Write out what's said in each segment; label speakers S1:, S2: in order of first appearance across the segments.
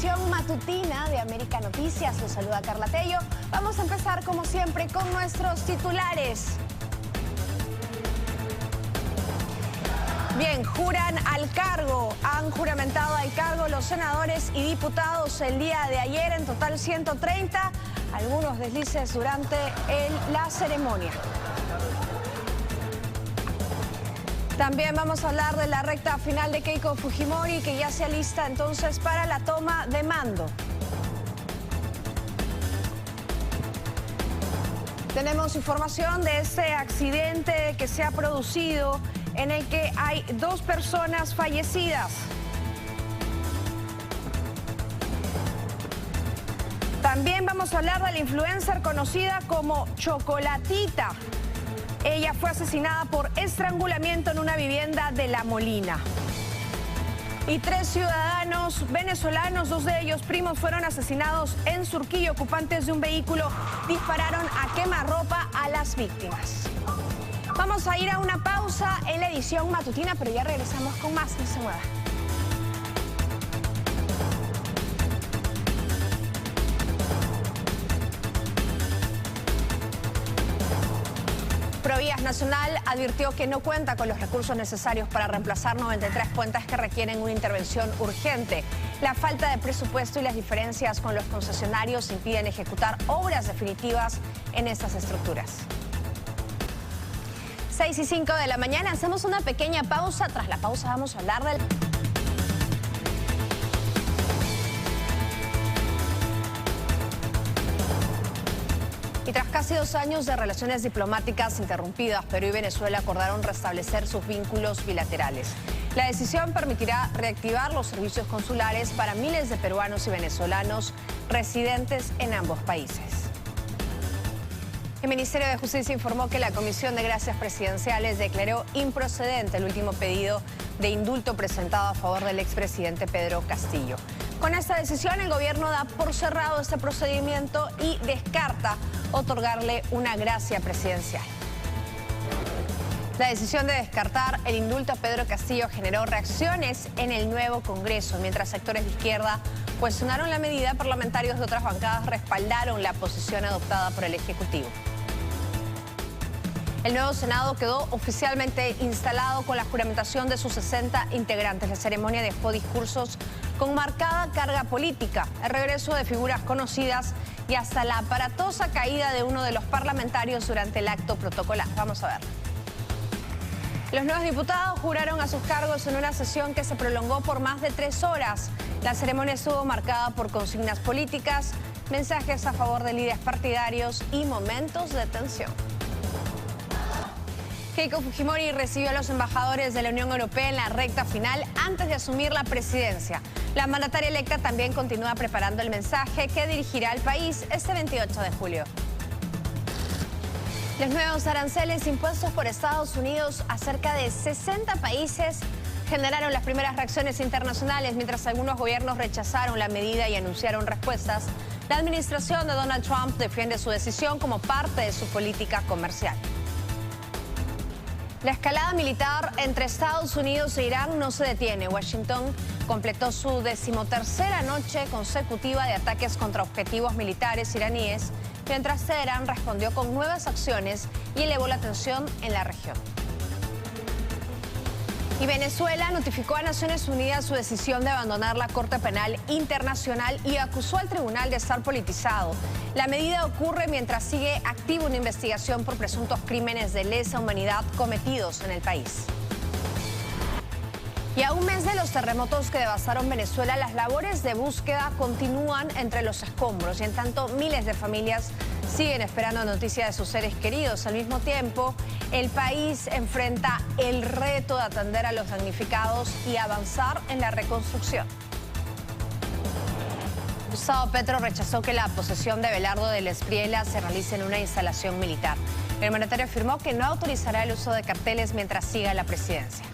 S1: edición matutina de América Noticias. Los saluda Carla Tello. Vamos a empezar, como siempre, con nuestros titulares. Bien, han juramentado al cargo los senadores y diputados el día de ayer, en total 130, algunos deslices durante la ceremonia. También vamos a hablar de la recta final de Keiko Fujimori, que ya se alista entonces para la toma de mando. Tenemos información de este accidente que se ha producido en el que hay 2 personas fallecidas. También vamos a hablar de la influencer conocida como Chocolatita. Ella fue asesinada por estrangulamiento en una vivienda de La Molina. Y 3 ciudadanos venezolanos, 2 de ellos primos, fueron asesinados en Surquillo. Ocupantes de un vehículo dispararon a quemarropa a las víctimas. Vamos a ir a una pausa en la edición matutina, pero ya regresamos con más. No se mueva. Provías Nacional advirtió que no cuenta con los recursos necesarios para reemplazar 93 puentes que requieren una intervención urgente. La falta de presupuesto y las diferencias con los concesionarios impiden ejecutar obras definitivas en estas estructuras. 6:05 de la mañana, hacemos una pequeña pausa. Tras la pausa vamos a hablar del... Y tras casi 2 años de relaciones diplomáticas interrumpidas, Perú y Venezuela acordaron restablecer sus vínculos bilaterales. La decisión permitirá reactivar los servicios consulares para miles de peruanos y venezolanos residentes en ambos países. El Ministerio de Justicia informó que la Comisión de Gracias Presidenciales declaró improcedente el último pedido de indulto presentado a favor del expresidente Pedro Castillo. Con esta decisión, el gobierno da por cerrado este procedimiento y descarta otorgarle una gracia presidencial. La decisión de descartar el indulto a Pedro Castillo generó reacciones en el nuevo Congreso. Mientras sectores de izquierda cuestionaron la medida, parlamentarios de otras bancadas respaldaron la posición adoptada por el Ejecutivo. El nuevo Senado quedó oficialmente instalado con la juramentación de sus 60 integrantes. La ceremonia dejó discursos con marcada carga política, el regreso de figuras conocidas y hasta la aparatosa caída de uno de los parlamentarios durante el acto protocolar. Vamos a ver. Los nuevos diputados juraron a sus cargos en una sesión que se prolongó por más de 3 horas. La ceremonia estuvo marcada por consignas políticas, mensajes a favor de líderes partidarios y momentos de tensión. Keiko Fujimori recibió a los embajadores de la Unión Europea en la recta final antes de asumir la presidencia. La mandataria electa también continúa preparando el mensaje que dirigirá al país este 28 de julio. Los nuevos aranceles impuestos por Estados Unidos a cerca de 60 países generaron las primeras reacciones internacionales. Mientras algunos gobiernos rechazaron la medida y anunciaron respuestas, la administración de Donald Trump defiende su decisión como parte de su política comercial. La escalada militar entre Estados Unidos e Irán no se detiene. Washington completó su 13ª noche consecutiva de ataques contra objetivos militares iraníes, mientras Teherán respondió con nuevas acciones y elevó la tensión en la región. Y Venezuela notificó a Naciones Unidas su decisión de abandonar la Corte Penal Internacional y acusó al tribunal de estar politizado. La medida ocurre mientras sigue activa una investigación por presuntos crímenes de lesa humanidad cometidos en el país. Y a un mes de los terremotos que devastaron Venezuela, las labores de búsqueda continúan entre los escombros y en tanto miles de familias siguen esperando noticias de sus seres queridos. Al mismo tiempo, el país enfrenta el reto de atender a los damnificados y avanzar en la reconstrucción. Gustavo Petro rechazó que la posesión de Belardo del Espriella se realice en una instalación militar. El mandatario afirmó que no autorizará el uso de carteles mientras siga la presidencia.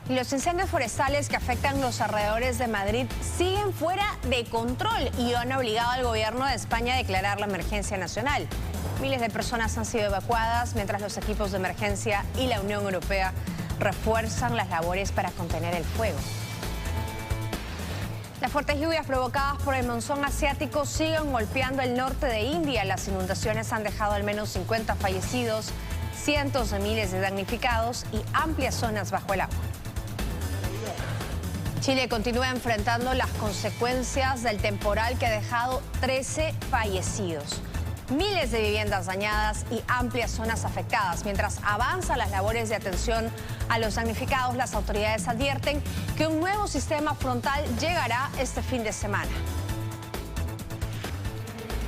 S1: Y los incendios forestales que afectan los alrededores de Madrid siguen fuera de control y han obligado al gobierno de España a declarar la emergencia nacional. Miles de personas han sido evacuadas mientras los equipos de emergencia y la Unión Europea refuerzan las labores para contener el fuego. Las fuertes lluvias provocadas por el monzón asiático siguen golpeando el norte de India. Las inundaciones han dejado al menos 50 fallecidos, cientos de miles de damnificados y amplias zonas bajo el agua. Chile continúa enfrentando las consecuencias del temporal que ha dejado 13 fallecidos, miles de viviendas dañadas y amplias zonas afectadas. Mientras avanzan las labores de atención a los damnificados, las autoridades advierten que un nuevo sistema frontal llegará este fin de semana.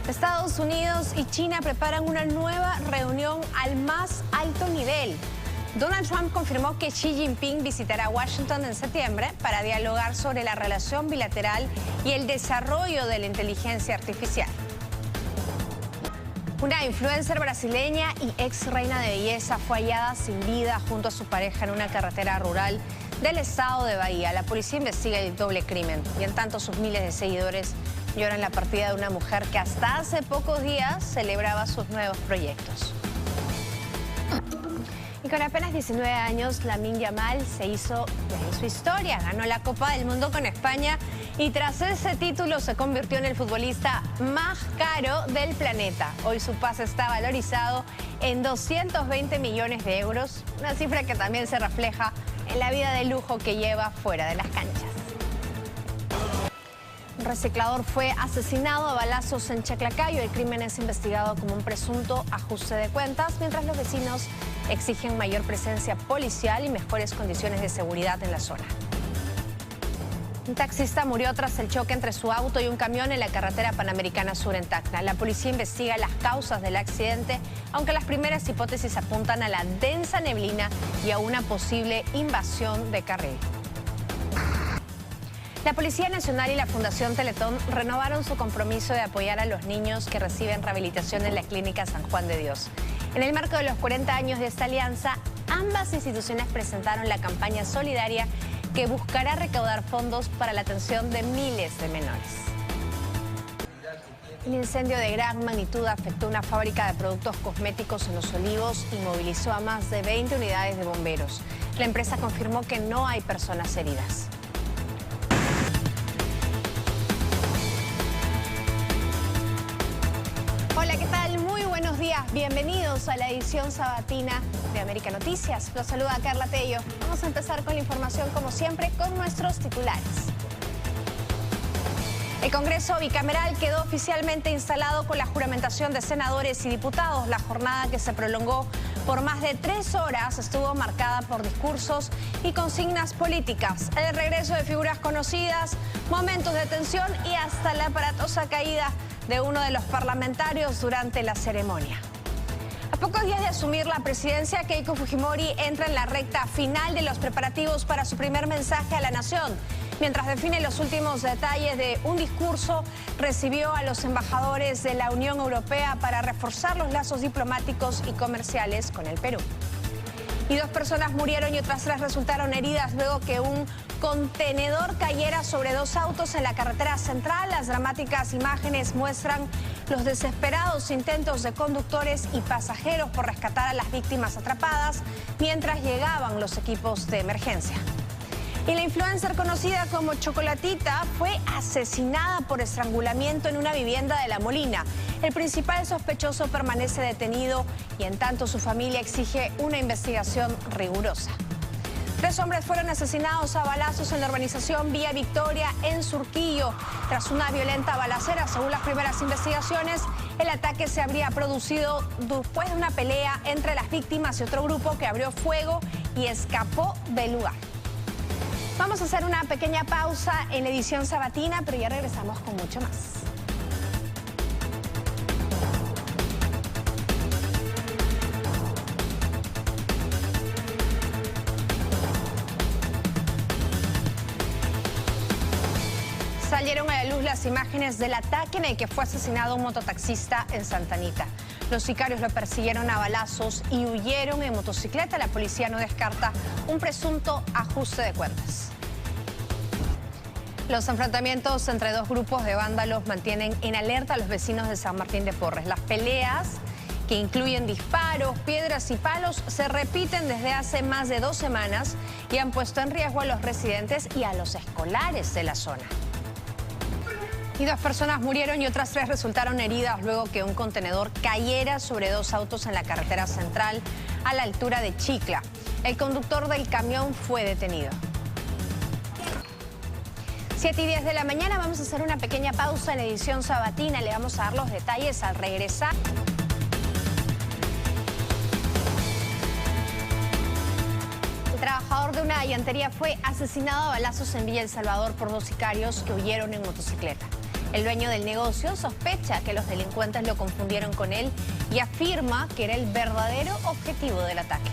S1: Estados Unidos y China preparan una nueva reunión al más alto nivel. Donald Trump confirmó que Xi Jinping visitará Washington en septiembre para dialogar sobre la relación bilateral y el desarrollo de la inteligencia artificial. Una influencer brasileña y ex reina de belleza fue hallada sin vida junto a su pareja en una carretera rural del estado de Bahía. La policía investiga el doble crimen y en tanto sus miles de seguidores lloran la partida de una mujer que hasta hace pocos días celebraba sus nuevos proyectos. Y con apenas 19 años, Lamine Yamal hizo historia. Ganó la Copa del Mundo con España y tras ese título se convirtió en el futbolista más caro del planeta. Hoy su pase está valorizado en 220 millones de euros, una cifra que también se refleja en la vida de lujo que lleva fuera de las canchas. Un reciclador fue asesinado a balazos en Chaclacayo. El crimen es investigado como un presunto ajuste de cuentas, mientras los vecinos exigen mayor presencia policial y mejores condiciones de seguridad en la zona. Un taxista murió tras el choque entre su auto y un camión en la carretera Panamericana Sur en Tacna. La policía investiga las causas del accidente, aunque las primeras hipótesis apuntan a la densa neblina y a una posible invasión de carril. La Policía Nacional y la Fundación Teletón renovaron su compromiso de apoyar a los niños que reciben rehabilitación en la Clínica San Juan de Dios. En el marco de los 40 años de esta alianza, ambas instituciones presentaron la campaña solidaria que buscará recaudar fondos para la atención de miles de menores. Un incendio de gran magnitud afectó una fábrica de productos cosméticos en Los Olivos y movilizó a más de 20 unidades de bomberos. La empresa confirmó que no hay personas heridas. Hola, ¿qué tal? Muy buenos días. Bienvenidos a la edición sabatina de América Noticias. Los saluda Carla Tello. Vamos a empezar con la información, como siempre, con nuestros titulares. El Congreso bicameral quedó oficialmente instalado con la juramentación de senadores y diputados. La jornada, que se prolongó por más de 3 horas, estuvo marcada por discursos y consignas políticas, el regreso de figuras conocidas, momentos de tensión y hasta la aparatosa caída de uno de los parlamentarios durante la ceremonia. A pocos días de asumir la presidencia, Keiko Fujimori entra en la recta final de los preparativos para su primer mensaje a la nación. Mientras define los últimos detalles de un discurso, recibió a los embajadores de la Unión Europea para reforzar los lazos diplomáticos y comerciales con el Perú. Y 2 personas murieron y otras 3 resultaron heridas luego que un contenedor cayera sobre 2 autos en la carretera central. Las dramáticas imágenes muestran los desesperados intentos de conductores y pasajeros por rescatar a las víctimas atrapadas mientras llegaban los equipos de emergencia. Y la influencer conocida como Chocolatita fue asesinada por estrangulamiento en una vivienda de La Molina. El principal sospechoso permanece detenido y en tanto su familia exige una investigación rigurosa. 3 hombres fueron asesinados a balazos en la urbanización Vía Victoria en Surquillo. Tras una violenta balacera, según las primeras investigaciones, el ataque se habría producido después de una pelea entre las víctimas y otro grupo que abrió fuego y escapó del lugar. Vamos a hacer una pequeña pausa en la edición sabatina, pero ya regresamos con mucho más. Salieron a la luz las imágenes del ataque en el que fue asesinado un mototaxista en Santa Anita. Los sicarios lo persiguieron a balazos y huyeron en motocicleta. La policía no descarta un presunto ajuste de cuentas. Los enfrentamientos entre 2 grupos de vándalos mantienen en alerta a los vecinos de San Martín de Porres. Las peleas, que incluyen disparos, piedras y palos, se repiten desde hace más de 2 semanas y han puesto en riesgo a los residentes y a los escolares de la zona. Y 2 personas murieron y otras 3 resultaron heridas luego que un contenedor cayera sobre 2 autos en la carretera central a la altura de Chicla. El conductor del camión fue detenido. 7:10 de la mañana, vamos a hacer una pequeña pausa en la edición sabatina. Le vamos a dar los detalles al regresar. El trabajador de una llantería fue asesinado a balazos en Villa El Salvador por 2 sicarios que huyeron en motocicleta. El dueño del negocio sospecha que los delincuentes lo confundieron con él y afirma que era el verdadero objetivo del ataque.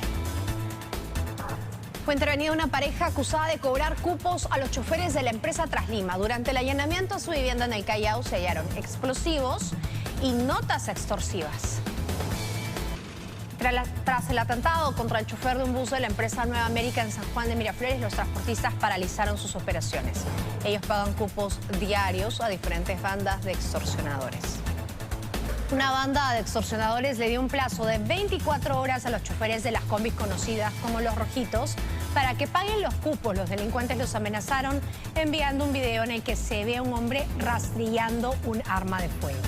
S1: Fue intervenida una pareja acusada de cobrar cupos a los choferes de la empresa Traslima. Durante el allanamiento a su vivienda en el Callao se hallaron explosivos y notas extorsivas. Tras el atentado contra el chofer de un bus de la empresa Nueva América en San Juan de Miraflores, los transportistas paralizaron sus operaciones. Ellos pagan cupos diarios a diferentes bandas de extorsionadores. Una banda de extorsionadores le dio un plazo de 24 horas a los choferes de las combis conocidas como Los Rojitos para que paguen los cupos. Los delincuentes los amenazaron enviando un video en el que se ve a un hombre rastrillando un arma de fuego.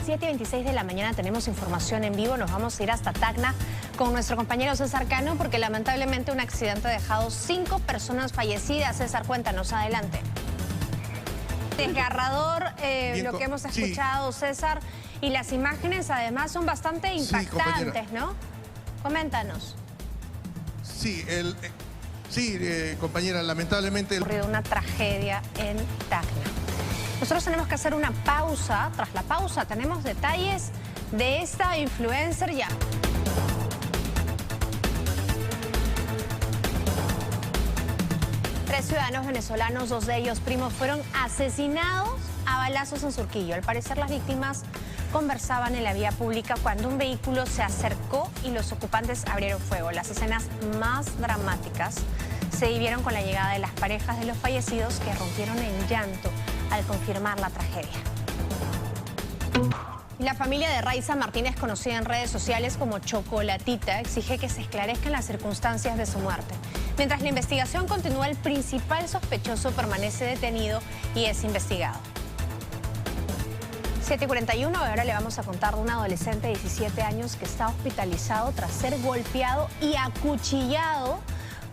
S1: 7:26 de la mañana tenemos información en vivo. Nos vamos a ir hasta Tacna con nuestro compañero César Cano porque lamentablemente un accidente ha dejado 5 personas fallecidas. César, cuéntanos, adelante. Desgarrador lo que hemos escuchado, sí. César, y las imágenes además son bastante impactantes, sí, ¿no? Coméntanos.
S2: Sí, compañera, lamentablemente...
S1: Ha ocurrido una tragedia en Tacna. Nosotros tenemos que hacer una pausa. Tras la pausa tenemos detalles de esta influencer ya. Tres ciudadanos venezolanos, 2 de ellos primos, fueron asesinados a balazos en Surquillo. Al parecer las víctimas conversaban en la vía pública cuando un vehículo se acercó y los ocupantes abrieron fuego. Las escenas más dramáticas se vivieron con la llegada de las parejas de los fallecidos que rompieron en llanto al confirmar la tragedia. La familia de Raiza Martínez, conocida en redes sociales como Chocolatita, exige que se esclarezcan las circunstancias de su muerte. Mientras la investigación continúa, el principal sospechoso permanece detenido y es investigado. 7:41, ahora le vamos a contar de un adolescente de 17 años que está hospitalizado tras ser golpeado y acuchillado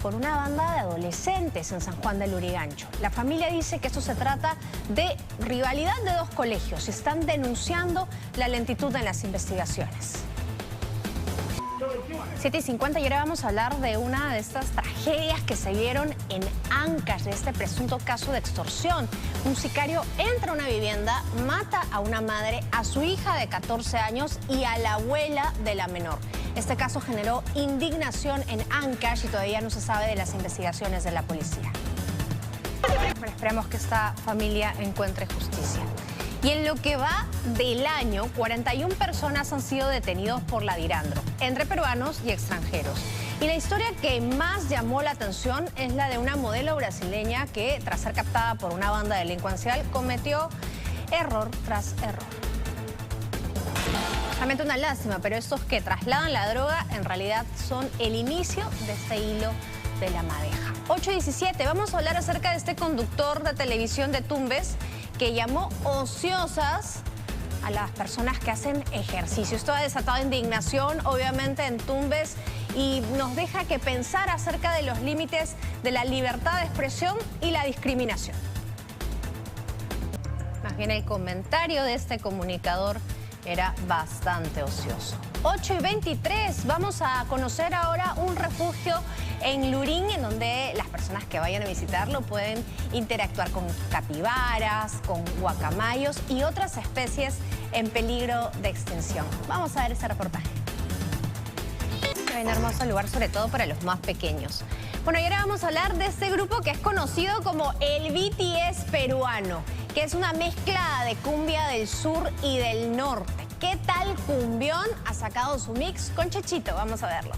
S1: por una banda de adolescentes en San Juan del Lurigancho. La familia dice que esto se trata de rivalidad de 2 colegios y están denunciando la lentitud en las investigaciones. 7:50 y ahora vamos a hablar de una de estas tragedias que se vieron en Ancash, de este presunto caso de extorsión. Un sicario entra a una vivienda, mata a una madre, a su hija de 14 años y a la abuela de la menor. Este caso generó indignación en Ancash y todavía no se sabe de las investigaciones de la policía. Pero esperemos que esta familia encuentre justicia. Y en lo que va del año, 41 personas han sido detenidos por la Dirandro, entre peruanos y extranjeros. Y la historia que más llamó la atención es la de una modelo brasileña que, tras ser captada por una banda delincuencial, cometió error tras error. Realmente una lástima, pero estos que trasladan la droga en realidad son el inicio de este hilo de la madeja. 8:17, vamos a hablar acerca de este conductor de televisión de Tumbes que llamó ociosas a las personas que hacen ejercicio. Esto ha desatado indignación, obviamente, en Tumbes y nos deja que pensar acerca de los límites de la libertad de expresión y la discriminación. Más bien el comentario de este comunicador era bastante ocioso. 8:23, vamos a conocer ahora un refugio en Lurín en donde las personas que vayan a visitarlo pueden interactuar con capibaras, con guacamayos y otras especies en peligro de extinción. Vamos a ver ese reportaje. Un hermoso lugar, sobre todo para los más pequeños. Bueno, y ahora vamos a hablar de este grupo que es conocido como el BTS peruano, que es una mezcla de cumbia del sur y del norte. ¿Qué tal cumbión? Ha sacado su mix con Chechito. Vamos a verlo.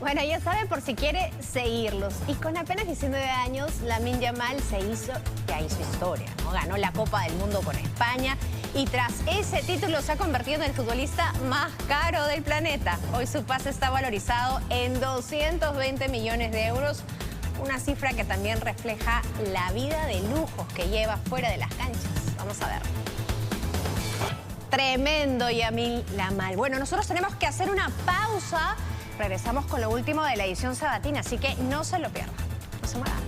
S1: Bueno, ya saben, por si quiere seguirlos. Y con apenas 19 años, Lamine Yamal ya hizo historia, ¿no? Ganó la Copa del Mundo con España y tras ese título se ha convertido en el futbolista más caro del planeta. Hoy su pase está valorizado en 220 millones de euros, una cifra que también refleja la vida de lujos que lleva fuera de las canchas. Vamos a ver. Tremendo, Yamil Lamal. Bueno, nosotros tenemos que hacer una pausa. Regresamos con lo último de la edición sabatina, así que no se lo pierdan. No se muevan.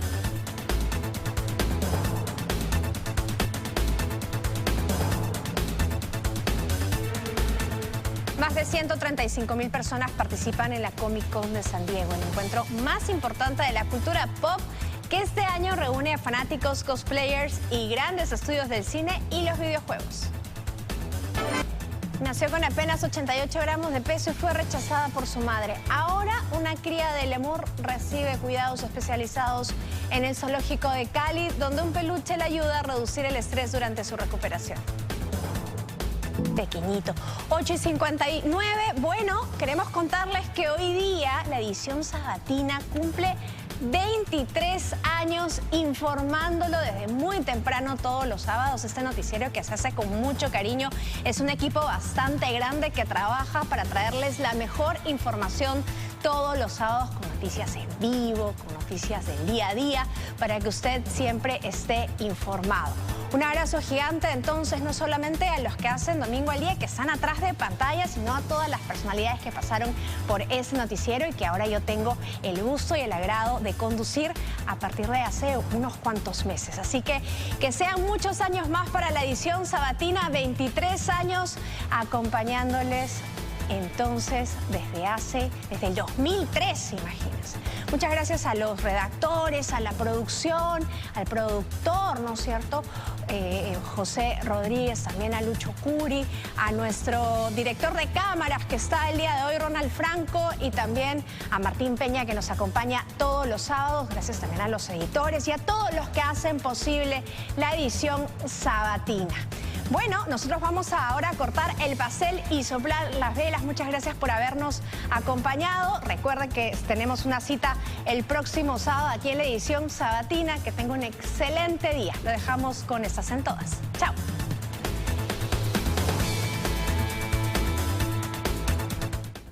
S1: Más de 135.000 personas participan en la Comic Con de San Diego, el encuentro más importante de la cultura pop que este año reúne a fanáticos, cosplayers y grandes estudios del cine y los videojuegos. Nació con apenas 88 gramos de peso y fue rechazada por su madre. Ahora, una cría de lemur recibe cuidados especializados en el zoológico de Cali, donde un peluche le ayuda a reducir el estrés durante su recuperación. Pequeñito. 8:59. Bueno, queremos contarles que hoy día la edición sabatina cumple 23 años informándolo desde muy temprano todos los sábados. Este noticiero que se hace con mucho cariño es un equipo bastante grande que trabaja para traerles la mejor información todos los sábados con noticias en vivo, con noticias del día a día, para que usted siempre esté informado. Un abrazo gigante entonces no solamente a los que hacen Domingo al Día, que están atrás de pantalla, sino a todas las personalidades que pasaron por ese noticiero y que ahora yo tengo el gusto y el agrado de conducir a partir de hace unos cuantos meses. Así que sean muchos años más para la edición sabatina, 23 años acompañándoles entonces desde el 2003, imagínense. Muchas gracias a los redactores, a la producción, al productor, ¿no es cierto? José Rodríguez, también a Lucho Curi, a nuestro director de cámaras que está el día de hoy, Ronald Franco, y también a Martín Peña, que nos acompaña todos los sábados. Gracias también a los editores y a todos los que hacen posible la edición sabatina. Bueno, nosotros vamos ahora a cortar el pastel y soplar las velas. Muchas gracias por habernos acompañado. Recuerden que tenemos una cita el próximo sábado aquí en la edición sabatina. Que tenga un excelente día. Lo dejamos con Estás en Todas. Chao.